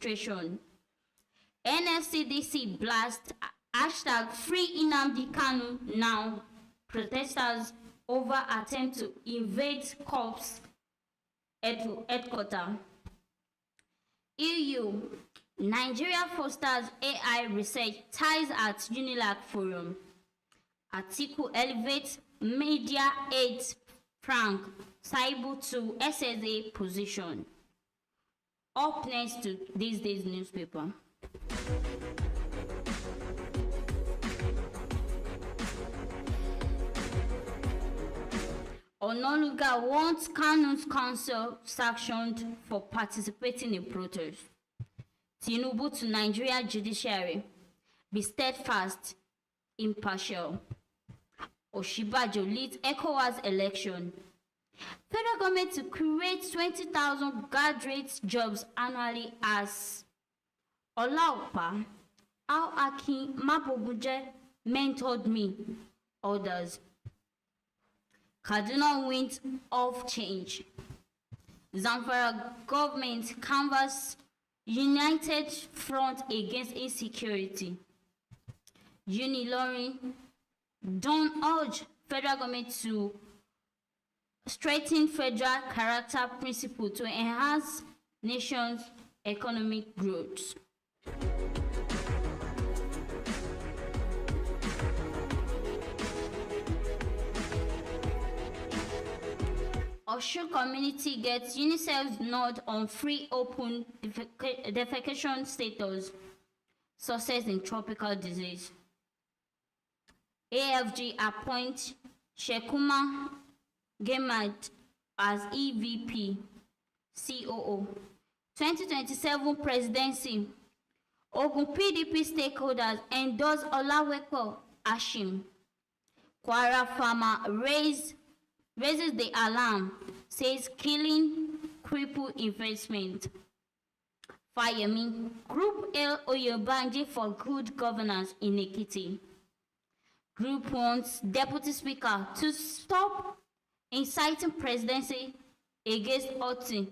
administration. NSCDC blast hashtag free Nnamdi Kanu now. Protesters over attempt to invade corps headquarters. EU. Nigeria fosters AI research ties at Unilag Forum. Article elevates media aides Frank Saibu to SSA position. Up next to this day's newspaper. Ononuga wants Kanu's council sanctioned for participating in protest. Tinubu to Nigeria judiciary, be steadfast, impartial. Oshibajo leads ECOWAS election. Federal government to create 20,000 graduate jobs annually as Olaopa, How Akin Maboguje mentored me, others. Kaduna winds of change. Zamfara government canvass united front against insecurity. Unilorin don't urge federal government to strengthen federal character principle to enhance nation's economic growth. Osun community gets UNICEF's nod on free open defecation status. Success in tropical disease. AFG appoints Shekuma Gemad as EVP, COO. 2027 presidency. Ogun PDP stakeholders endorse Olawepo Ashim. Kwara farmer raises the alarm, says killing cripple investment. Fayemi, Group L Oyebanji for good governance in Ekiti. Group wants Deputy Speaker to stop inciting presidency against Oti,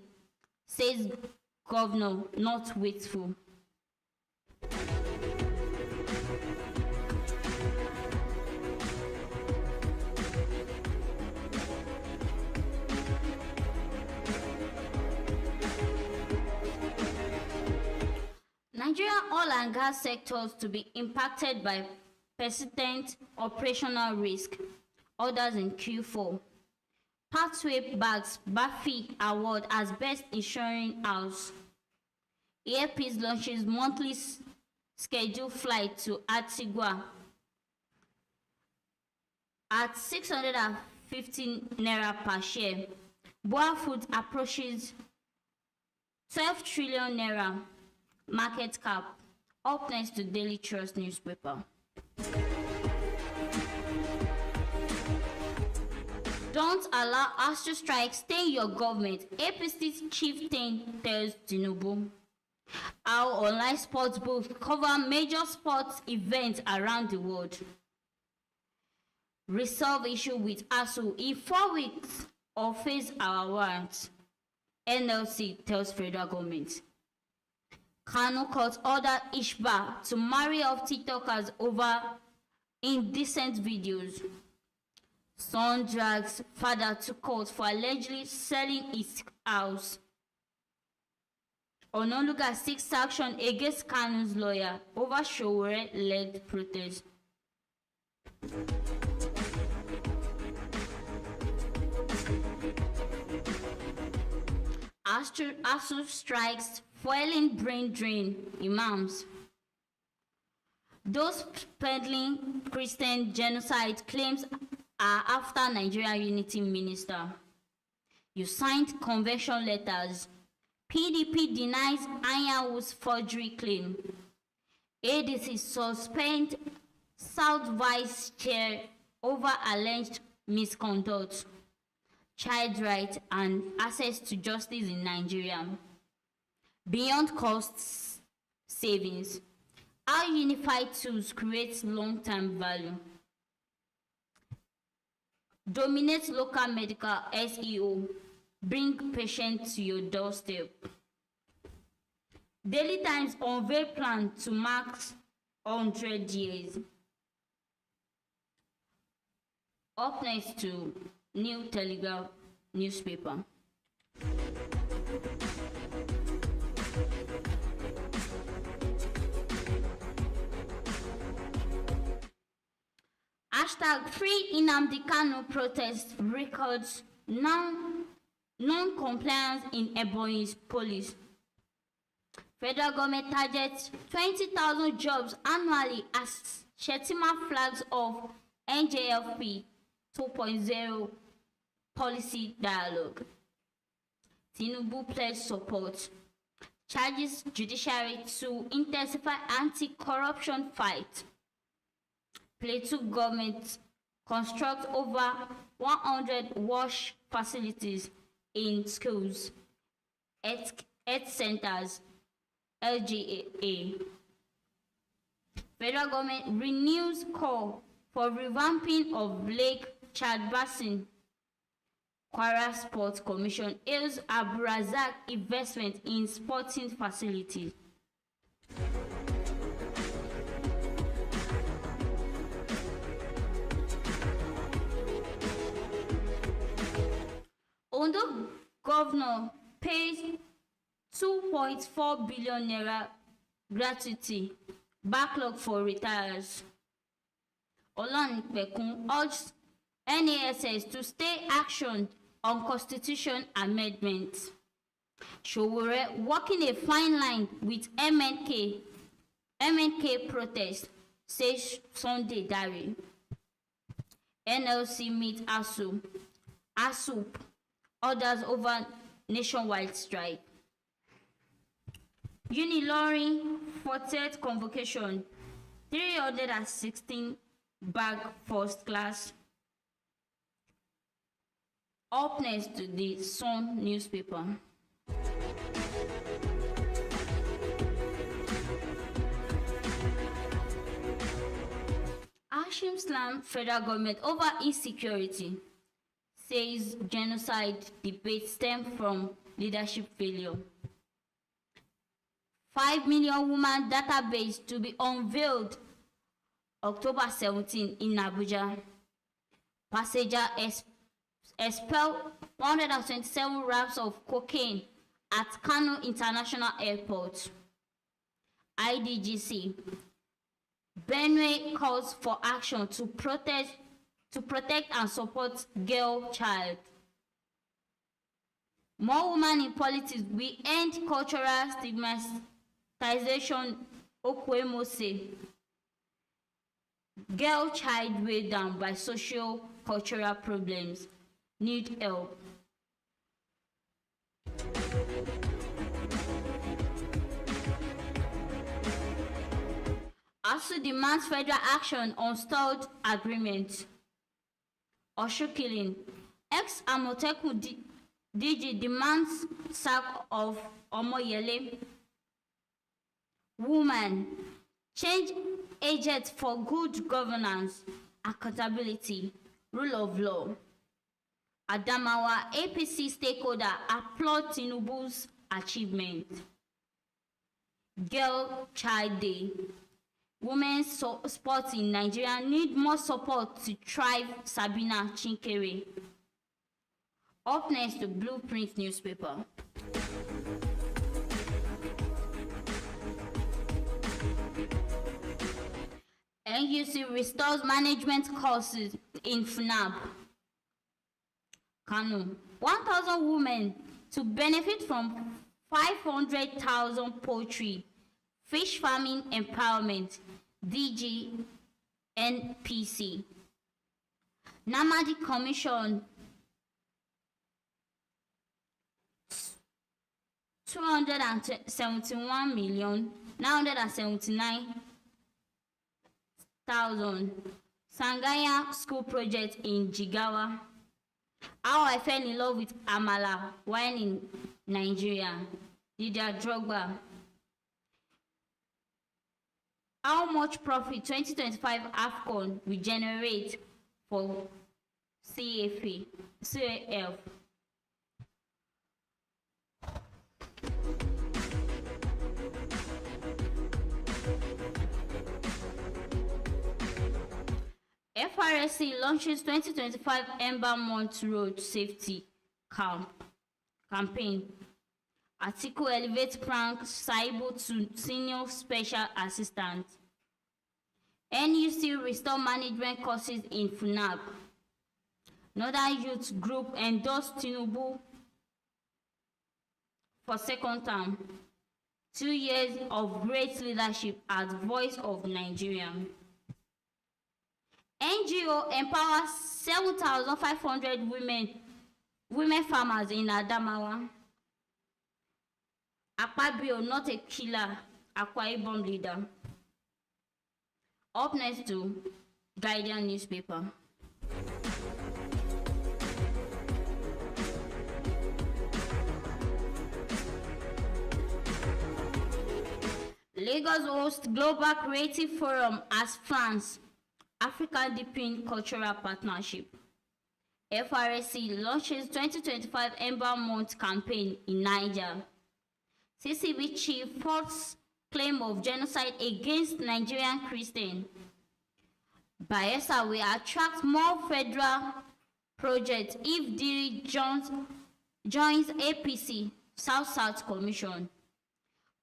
says Governor, not wasteful. Nigerian oil and gas sectors to be impacted by persistent operational risk. Others in Q4. Pathway Bags Bafi Award as Best Insuring House. Airpeace launches monthly scheduled flight to Antigua at 615 naira per share. Boa Food approaches 12 trillion naira market cap. Up next to Daily Trust newspaper. Don't allow Astro strike stay in your government. APC chieftain tells Tinubu. Our online sports books cover major sports events around the world. Resolve issue with ASU in 4 weeks or face our warrants. NLC tells federal government. Kanu court ordered Ishba to marry off TikTokers over indecent videos. Son drags father to court for allegedly selling his house. Ononuga seeks action against Kanu's lawyer over Showore-led protest. ASU strikes fueling brain drain imams. Those peddling Christian genocide claims are after Nigerian Unity Minister. You signed convention letters. PDP denies Anyanwu's forgery claim. ADC suspend South Vice Chair over alleged misconduct. Child rights and access to justice in Nigeria. Beyond cost savings, how unified tools create long-term value. Dominate local medical SEO. Bring patients to your doorstep. Daily Times unveiled plan to mark 100 years. Up next to New Telegraph newspaper. Hashtag Free Nnamdi Kanu protest records non-compliance in Ebonyi's police. Federal government targets 20,000 jobs annually as Shettima flags off NJFP 2.0 policy dialogue. Tinubu pledged support. Charges judiciary to intensify anti-corruption fight. Plateau government construct over 100 wash facilities in schools, health centers, LGA. Federal government renews call for revamping of Lake Chad Basin. Kwara Sports Commission hails Abdulrazak investment in sporting facilities. Ondo governor pays 2.4 billion naira gratuity backlog for retirees. Olanipekun urged NASS to stay action on constitution amendments. Showore walking a fine line with MNK protest, says Sunday Dare. NLC meet ASUP orders over nationwide strike. Unilorin 40th convocation, 316 bag first class. Up next to the Sun newspaper. Hashim slammed federal government over insecurity, says genocide debate stem from leadership failure. 5 million woman database to be unveiled October 17 in Abuja. Passenger expel 127 wraps of cocaine at Kano International Airport. IDGC. Benue calls for action to protect and support girl child. More women in politics, we end cultural stigmatization, Okwemose. Girl child weighed down by socio-cultural problems need help. ASU demands federal action on stalled agreement. Osho killing. Ex-Amotekun DG demands sack of Omoyele. Woman. Change agent for good governance, accountability, rule of law. Adamawa APC stakeholder applaud Tinubu's achievement. Girl Child Day. Women's sports in Nigeria need more support to thrive, Sabina Chinkere. Up next to Blueprint newspaper. NUC restores management courses in FNAB. Kano. 1,000 women to benefit from 500,000 poultry, fish farming empowerment, DG NPC. Namadi Commission 271,979,000. Sangaya school project in Jigawa. How I fell in love with Amala while in Nigeria. Didier Drogba. How much profit 2025 AFCON will generate for CAF? FRSC launches 2025 Ember Month Road Safety campaign. Atiku elevates prank Saibu to senior special assistant. NUC restore management courses in FUNAB. Northern Youth Group endorsed Tinubu for second term. 2 years of great leadership as voice of Nigeria. NGO empowers 7,500 women farmers in Adamawa. Akpabio not a killer, Akwa Ibom leader. Up next to Guardian newspaper. Lagos hosts Global Creative Forum as France, Africa deepening cultural partnership. FRSC launches 2025 Ember Month campaign in Niger. CCB chief false claim of genocide against Nigerian Christians. Bayelsa will attract more federal projects if Diri joins APC South-South Commission.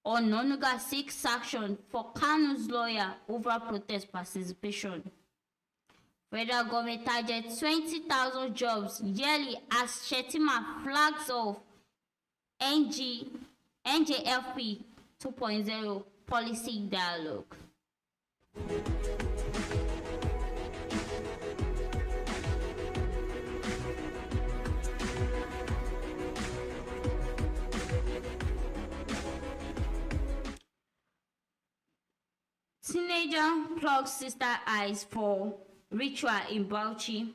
Ononuga seeks sanction for Kanu's lawyer over protest participation. Federal government targets 20,000 jobs yearly as Shetima flags off NJFP 2.0 policy dialogue. Teenager plugs sister eyes for ritual in Bauchi.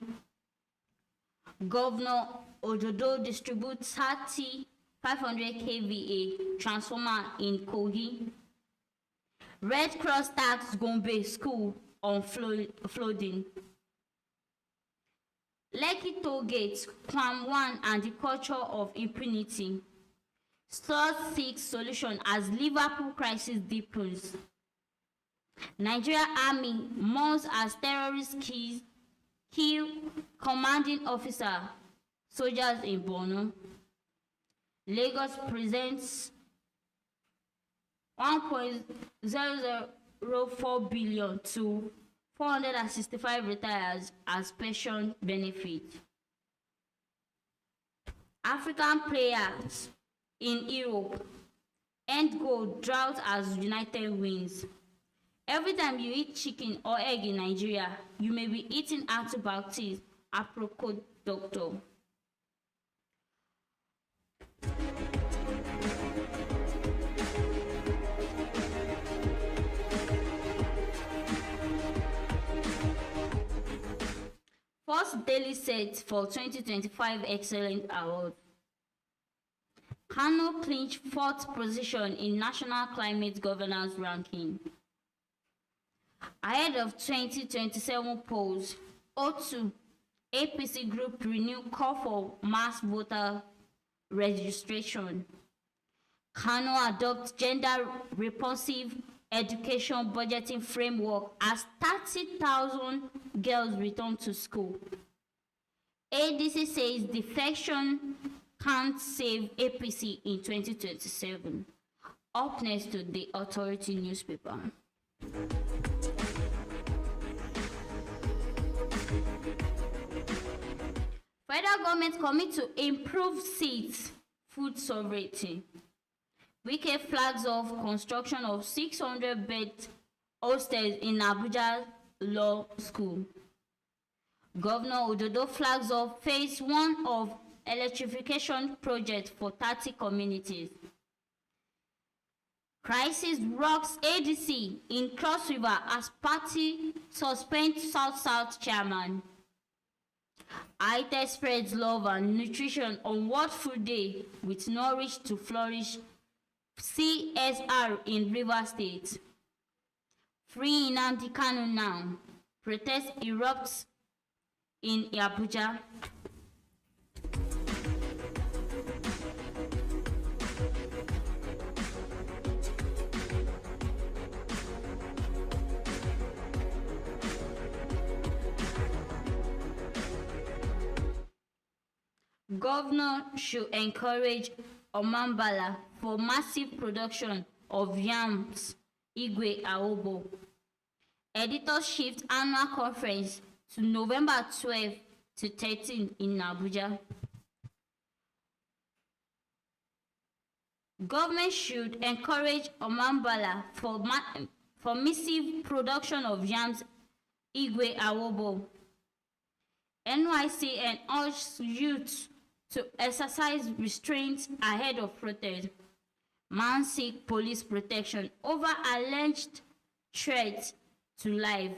Governor Ododo distributes 500 kVA transformer in Kogi. Red Cross tax Gombe school on flooding. Lekki toll gates, Kwam 1 and the culture of impunity. Stars seeks solution as Liverpool crisis deepens. Nigeria Army mourns as terrorists kill commanding officer, soldiers in Borno. Lagos presents 1.004 billion to 465 retirees as pension benefit. African players in Europe end goal drought as United wins. Every time you eat chicken or egg in Nigeria, you may be eating antibiotics, aprocot doctor. First daily set for 2025 Excellent Award. Kano clinched fourth position in National Climate Governance Ranking. Ahead of 2027 polls, O2 APC group renew call for mass voter registration. Kano adopts gender responsive education budgeting framework as 30,000 girls return to school. ADC says defection can't save APC in 2027. Up next to the Authority newspaper. Federal government commit to improve seats, food sovereignty. Wike flags off construction of 600-bed hostels in Abuja Law School. Governor Ododo flags off phase 1 of electrification project for 30 communities. Crisis rocks ADC in Cross River as party suspends South-South chairman. ITES spreads love and nutrition on World Food Day with Nourish to Flourish CSR in River State. Free Nnamdi Kanu now. Protest erupts in Abuja. Governor should encourage Omambala for massive production of yams. Igwe Aobo. Editors shift annual conference to November 12 to 13 in Abuja. Government should encourage Omambala for massive production of yams. Igwe Awobo. NYCN urges youth to exercise restraint ahead of protest. Man seek police protection over alleged threat to life.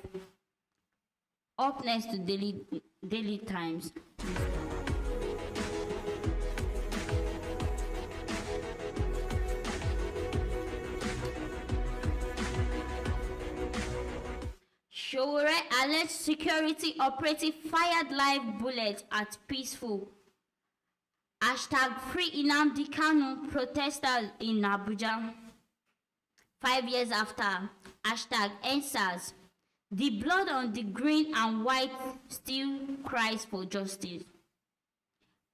Up next to Daily Times. Showore alleged security operative fired live bullets at peaceful #Free Nnamdi Kanu protesters in Abuja. 5 years after #EndSARS, the blood on the green and white still cries for justice.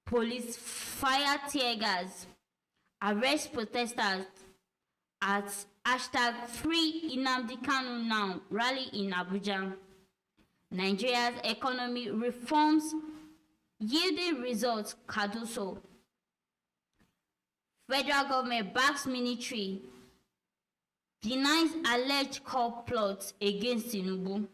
Police fire tear gas, arrest protesters at #Free Nnamdi Kanu now rally in Abuja. Nigeria's economy reforms yielding results. Cardoso. Federal government backs military, denies alleged coup plots against Tinubu.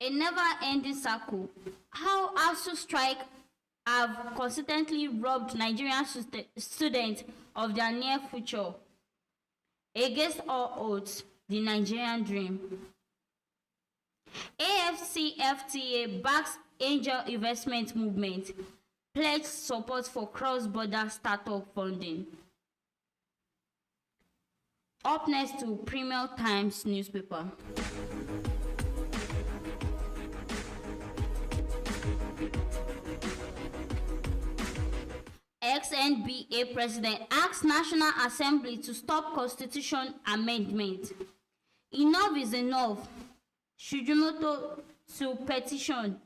A never-ending circle. How ASU strike have consistently robbed Nigerian students of their near future. Against all odds, the Nigerian dream. AFCFTA backs angel investment movement, pledge support for cross-border startup funding. Up next to Premium Times newspaper. Ex-NBA president asks National Assembly to stop Constitution amendment. Enough is enough. Shujimoto to petition.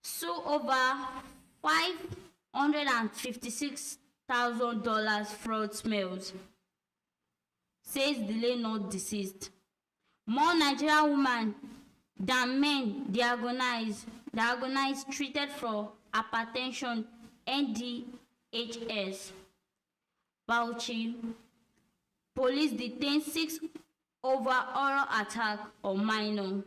Sue over $556,000 fraud smells. Says delay not deceased. More Nigerian women than men diagnosed treated for hypertension. NDHS. Bauchi. Police detain 6 over oral attack on minor.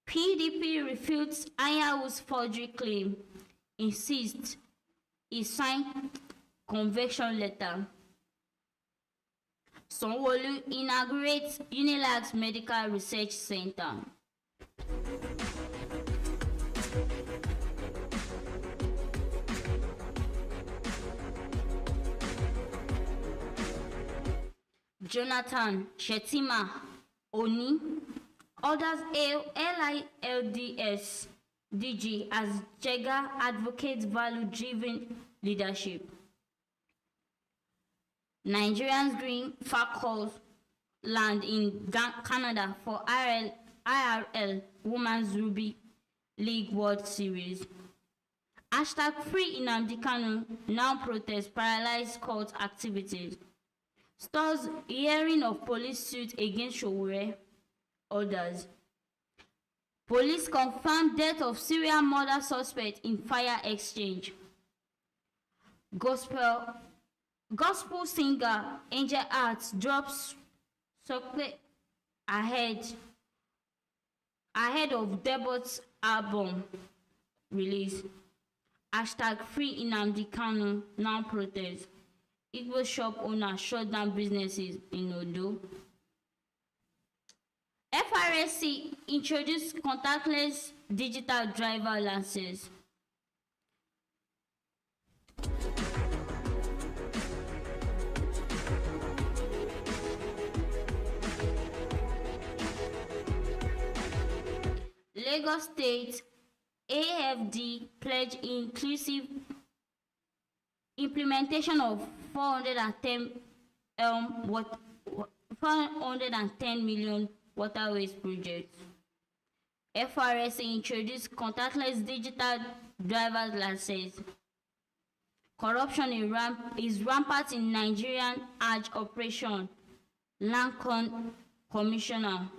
PDP refutes Anyawu's forgery claim. Insists he signed conviction letter. Sanwo-Olu inaugurates Unilag's Medical Research Center. Jonathan Shetima Oni orders LILDS DG as Jega advocates value-driven leadership. Nigerians green Falcons land in Canada for IRL Women's Rugby League World Series. #Free Nnamdi Kanu now protest paralyzed court activities. Stars hearing of police suit against Showore. Others. Police confirm death of serial murder suspect in fire exchange. Gospel singer Angel Arts drops chocolate ahead of debut's album release. #Free Nnamdi Kanu now protest. Igbo shop owners shut down businesses in Odo. FRSC introduced contactless digital driver licenses. Lagos State AFD pledged inclusive implementation of 410 million waterways projects. FRSA introduced contactless digital driver's license. Corruption is rampant in Nigerian Hajj operation, Lancon Commissioner.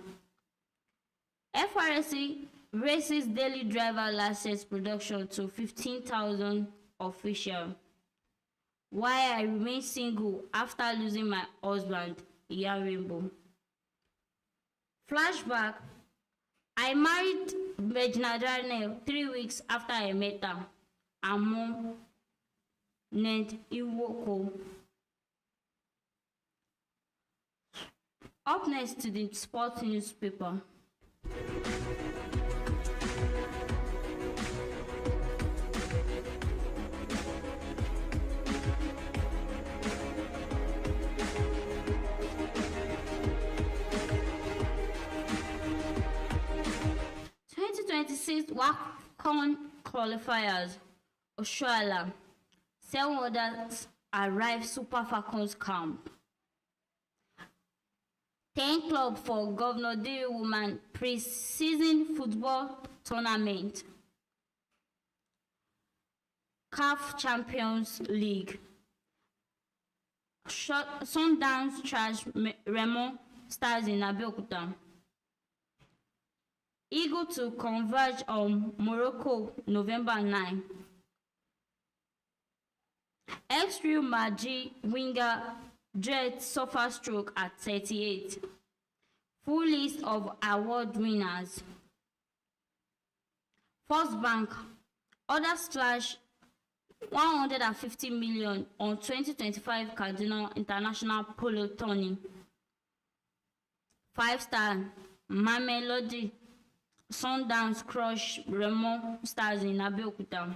FRSA raises daily driver license production to 15,000 official. Why I remain single after losing my husband, Iya Rainbow. Flashback. I married Regina Daniel 3 weeks after I met her. Her mom named Iwoko. Up next to the sports newspaper. WAFCON qualifiers, Australia. 7 others arrive Super Falcons camp. 10 club for Governor Diri Woman pre-season football tournament. CAF Champions League. Sundowns trash Remo Stars in Abeokuta. Eagle to converge on Morocco November 9. Ex-Real Madrid winger Dread suffer stroke at 38. Full list of award winners. First Bank order slash 150 million on 2025 Cardinal International Polo Tourney. 5-star Mamelodi Sundowns crush Remo Stars in Abeokuta.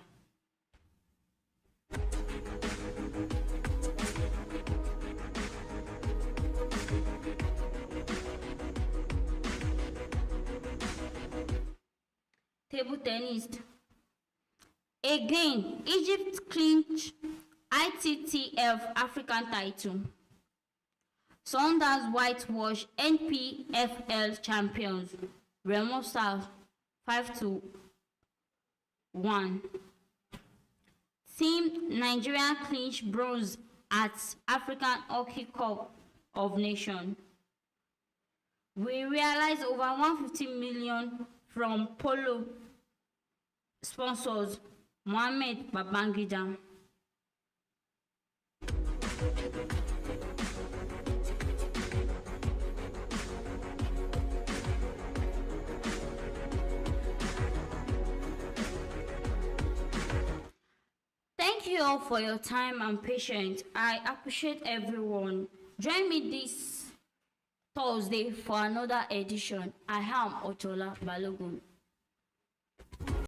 Table tennis. Again, Egypt clinch ITTF African title. Sundowns whitewash NPFL champions. Remo Stars 5-1. Team Nigeria clinch bronze at African Hockey Cup of Nations. We realized over 150 million from polo sponsors Mohammed Babangida. Thank you all for your time and patience. I appreciate everyone. Join me this Thursday for another edition. I am Odunola Balogun.